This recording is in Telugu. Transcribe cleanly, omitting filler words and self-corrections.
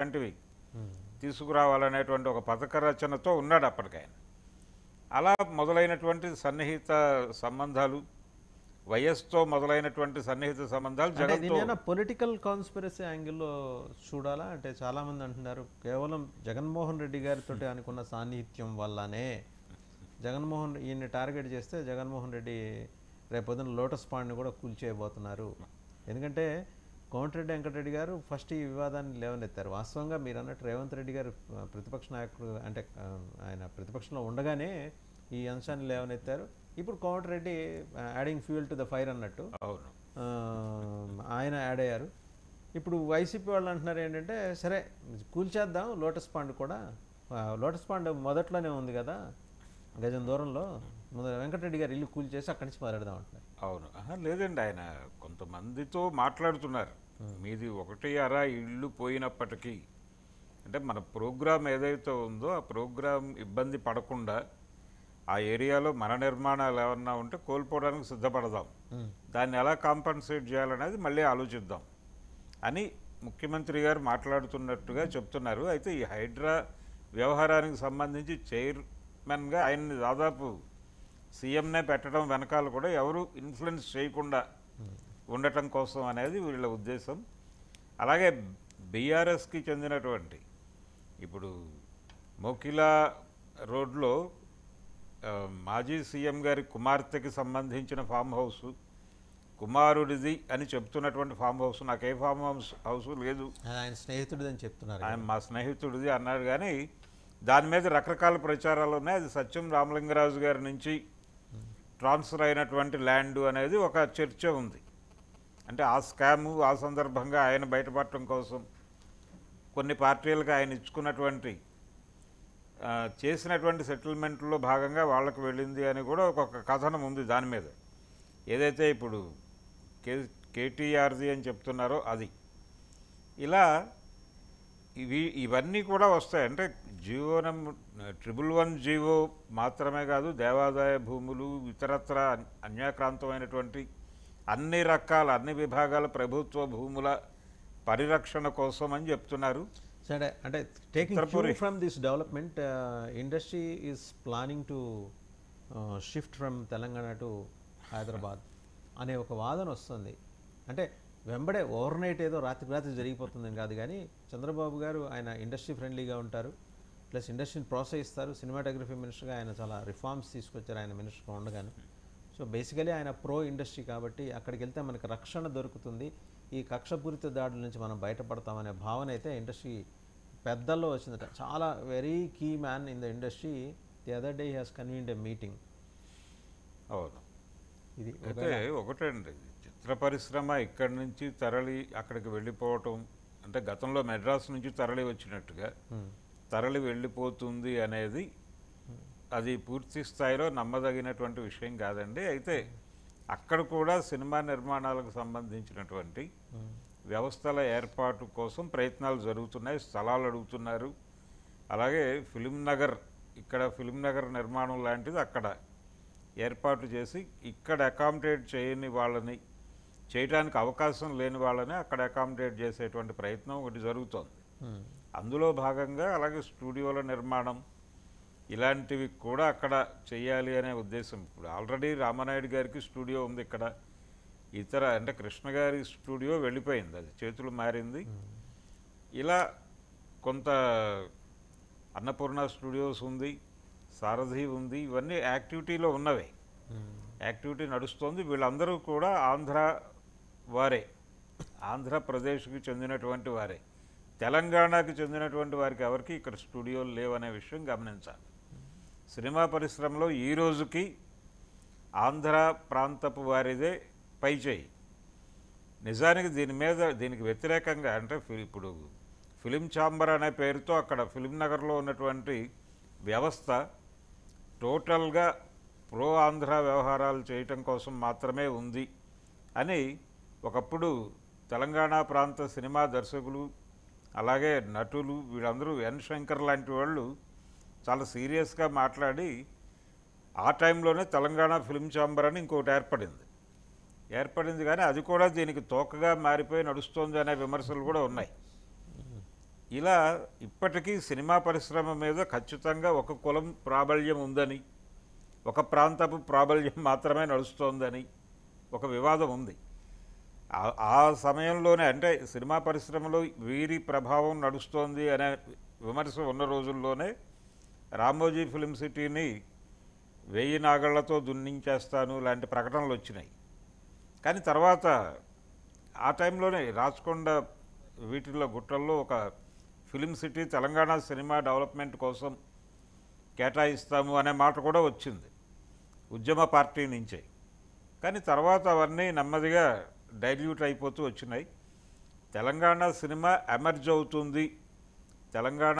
లాంటివి తీసుకురావాలనేటువంటి ఒక పథక రచనతో ఉన్నాడు అప్పటికైనా. అలా మొదలైనటువంటి సన్నిహిత సంబంధాలు, వయస్సుతో మొదలైనటువంటి సన్నిహిత సంబంధాలు అంటే జగన్తో దీని పొలిటికల్ కాన్స్పిరసీ యాంగిల్లో చూడాలా? అంటే చాలామంది అంటున్నారు కేవలం జగన్మోహన్ రెడ్డి గారితో అనుకున్న సాన్నిహిత్యం వల్లనే ఈయన్ని టార్గెట్ చేస్తే జగన్మోహన్ రెడ్డి రేపొద్దున లోటస్ పాండ్ని కూడా కూల్చేయబోతున్నారు. ఎందుకంటే కోమటిరెడ్డి వెంకటరెడ్డి గారు ఫస్ట్ ఈ వివాదాన్ని లేవనెత్తారు. వాస్తవంగా మీరు అన్నట్టు రేవంత్ రెడ్డి గారు ప్రతిపక్ష నాయకుడు అంటే ఆయన ప్రతిపక్షంలో ఉండగానే ఈ అంశాన్ని లేవనెత్తారు. ఇప్పుడు Komatireddy adding fuel to the fire అన్నట్టు అవును ఆయన యాడ్ అయ్యారు. ఇప్పుడు వైసీపీ వాళ్ళు అంటున్నారు ఏంటంటే సరే కూల్చేద్దాం లోటస్ పాండ్ కూడా. లోటస్ పాండ్ మొదట్లోనే ఉంది కదా, గజం దూరంలో. వెంకటరెడ్డి గారు ఇల్లు కూల్చేసి అక్కడి నుంచి మొదలెడదాం అంటున్నారు. అవును లేదండి, ఆయన కొంతమందితో మాట్లాడుతున్నారు. మీది ఒకటి అరా ఇళ్ళు పోయినప్పటికీ అంటే మన ప్రోగ్రాం ఏదైతే ఉందో ఆ ప్రోగ్రాం ఇబ్బంది పడకుండా ఆ ఏరియాలో మన నిర్మాణాలు ఏమన్నా ఉంటే కోల్పోవడానికి సిద్ధపడదాం, దాన్ని ఎలా కాంపన్సేట్ చేయాలనేది మళ్ళీ ఆలోచిద్దాం అని ముఖ్యమంత్రి గారు మాట్లాడుతున్నట్టుగా చెప్తున్నారు. అయితే ఈ హైడ్రా వ్యవహారానికి సంబంధించి చైర్మన్గా ఆయన్ని దాదాపు సీఎంనే పెట్టడం వెనకాల కూడా ఎవరు ఇన్ఫ్లుయెన్స్ చేయకుండా ఉండటం కోసం అనేది వీళ్ళ ఉద్దేశం. అలాగే బీఆర్ఎస్కి చెందినటువంటి ఇప్పుడు మోకిలా రోడ్లో మాజీ సీఎం గారి కుమార్తెకి సంబంధించిన ఫామ్ హౌస్, కుమారుడిది అని చెప్తున్నటువంటి ఫామ్ హౌస్, నాకు ఏ ఫామ్ హౌస్ లేదు, ఆయన స్నేహితుడిది అని చెప్తున్నారు. ఆయన మా స్నేహితుడిది అన్నాడు. కానీ దాని మీద రకరకాల ప్రచారాలు ఉన్నాయి. అది సత్యం రామలింగరాజు గారి నుంచి ట్రాన్స్ఫర్ అయినటువంటి ల్యాండ్ అనేది ఒక చర్చ ఉంది. అంటే ఆ స్కాము ఆ సందర్భంగా ఆయన బయటపడటం కోసం కొన్ని పార్టీలకు ఆయన ఇచ్చుకున్నటువంటి చేసినటువంటి సెటిల్మెంట్లో భాగంగా వాళ్ళకు వెళ్ళింది అని కూడా ఒక కథనం ఉంది దాని మీద. ఏదైతే ఇప్పుడు కేటీఆర్ది అని చెప్తున్నారో అది. ఇలా ఇవన్నీ కూడా వస్తాయి. అంటే జీవో 111 జీవో మాత్రమే కాదు, దేవాదాయ భూములు, ఇతరత్ర అన్యాక్రాంతమైనటువంటి అన్ని రకాల అన్ని విభాగాల ప్రభుత్వ భూముల పరిరక్షణ కోసం అని చెప్తున్నారు. సరే, అంటే taking from this development industry is planning to shift from Telangana to Hyderabad అనే ఒక వాదన వస్తుంది. అంటే వెంబడే ఓవర్ నైట్ ఏదో రాత్రి జరిగిపోతుందని కాదు, కానీ చంద్రబాబు గారు ఆయన ఇండస్ట్రీ ఫ్రెండ్లీగా ఉంటారు, ప్లస్ ఇండస్ట్రీని ప్రోత్సహిస్తారు. సినిమాటోగ్రఫీ మినిస్టర్గా ఆయన చాలా రిఫార్మ్స్ తీసుకొచ్చారు ఆయన మినిస్టర్గా ఉండగానే. సో బేసికలీ ఆయన ప్రో ఇండస్ట్రీ కాబట్టి అక్కడికి వెళ్తే మనకు రక్షణ దొరుకుతుంది, ఈ కక్షపూరిత దాడుల నుంచి మనం బయటపడతామనే భావన అయితే ఇండస్ట్రీ పెద్దల్లో వచ్చిందట. చాలా very key man in the industry the other day he has convened a meeting. అవును, ఇది అయితే ఒకటండి, చిత్ర పరిశ్రమ ఇక్కడి నుంచి తరలి అక్కడికి వెళ్ళిపోవటం అంటే గతంలో మెడ్రాస్ నుంచి తరలి వచ్చినట్టుగా తరలి వెళ్ళిపోతుంది అనేది అది పూర్తి స్థాయిలో నమ్మదగినటువంటి విషయం కాదండి. అయితే అక్కడ కూడా సినిమా నిర్మాణాలకు సంబంధించినటువంటి వ్యవస్థల ఏర్పాటు కోసం ప్రయత్నాలు జరుగుతున్నాయి, స్థలాలు అడుగుతున్నారు. అలాగే ఇక్కడ ఫిలిం నగర్ నిర్మాణం లాంటిది అక్కడ ఏర్పాటు చేసి ఇక్కడ అకామిడేట్ చేయని వాళ్ళని, చేయడానికి అవకాశం లేని వాళ్ళని అక్కడ అకామిడేట్ చేసేటువంటి ప్రయత్నం ఒకటి జరుగుతోంది. అందులో భాగంగా అలాగే స్టూడియోల నిర్మాణం ఇలాంటివి కూడా అక్కడ చేయాలి అనే ఉద్దేశం. ఇప్పుడు ఆల్రెడీ రామానాయుడు గారికి స్టూడియో ఉంది ఇక్కడ, ఇతర అంటే కృష్ణ గారి స్టూడియో వెళ్ళిపోయింది, అది చేతులు మారింది. ఇలా కొంత అన్నపూర్ణ స్టూడియోస్ ఉంది, సారథి ఉంది, ఇవన్నీ యాక్టివిటీలో ఉన్నవే, యాక్టివిటీ నడుస్తోంది. వీళ్ళందరూ కూడా ఆంధ్రప్రదేశ్కి చెందినటువంటి వారే. తెలంగాణకు చెందినటువంటి వారికి ఎవరికి ఇక్కడ స్టూడియోలు లేవనే విషయం గమనించాలి. సినిమా పరిశ్రమలో ఈ రోజుకి ఆంధ్ర ప్రాంతపు వారిదే పైచేయి. నిజానికి దీనికి వ్యతిరేకంగా అంటే ఇప్పుడు ఫిలిం ఛాంబర్ అనే పేరుతో అక్కడ ఫిలిం నగర్లో ఉన్నటువంటి వ్యవస్థ టోటల్గా ప్రో ఆంధ్ర వ్యవహారాలు చేయటం కోసం మాత్రమే ఉంది అని ఒకప్పుడు తెలంగాణ ప్రాంత సినిమా దర్శకులు అలాగే నటులు వీళ్ళందరూ ఎన్ శంకర్ లాంటి వాళ్ళు చాలా సీరియస్గా మాట్లాడి ఆ టైంలోనే తెలంగాణ ఫిలిం ఛాంబర్ అని ఇంకోటి ఏర్పడింది కానీ అది కూడా దీనికి తోకగా మారిపోయి నడుస్తోంది అనే విమర్శలు కూడా ఉన్నాయి. ఇలా ఇప్పటికీ సినిమా పరిశ్రమ మీద ఖచ్చితంగా ఒక కులం ప్రాబల్యం ఉందని, ఒక ప్రాంతపు ప్రాబల్యం మాత్రమే నడుస్తోందని ఒక వివాదం ఉంది. ఆ సమయంలోనే, అంటే సినిమా పరిశ్రమలో వీరి ప్రభావం నడుస్తోంది అనే విమర్శ ఉన్న రోజుల్లోనే రామోజీ ఫిలిం సిటీని 1000 నాగళ్లతో దున్నించేస్తాను లాంటి ప్రకటనలు వచ్చినాయి. కానీ తర్వాత ఆ టైంలోనే రాచకొండ వీటిల్లో గుట్టల్లో ఒక film city Telangana cinema development కోసం కేటాయిస్తాము అనే మాట కూడా వచ్చింది ఉద్యమ పార్టీ నుంచే. కానీ తర్వాత అవన్నీ నెమ్మదిగా డైల్యూట్ అయిపోతూ వచ్చినాయి. తెలంగాణ సినిమా ఎమర్జ్ అవుతుంది, తెలంగాణ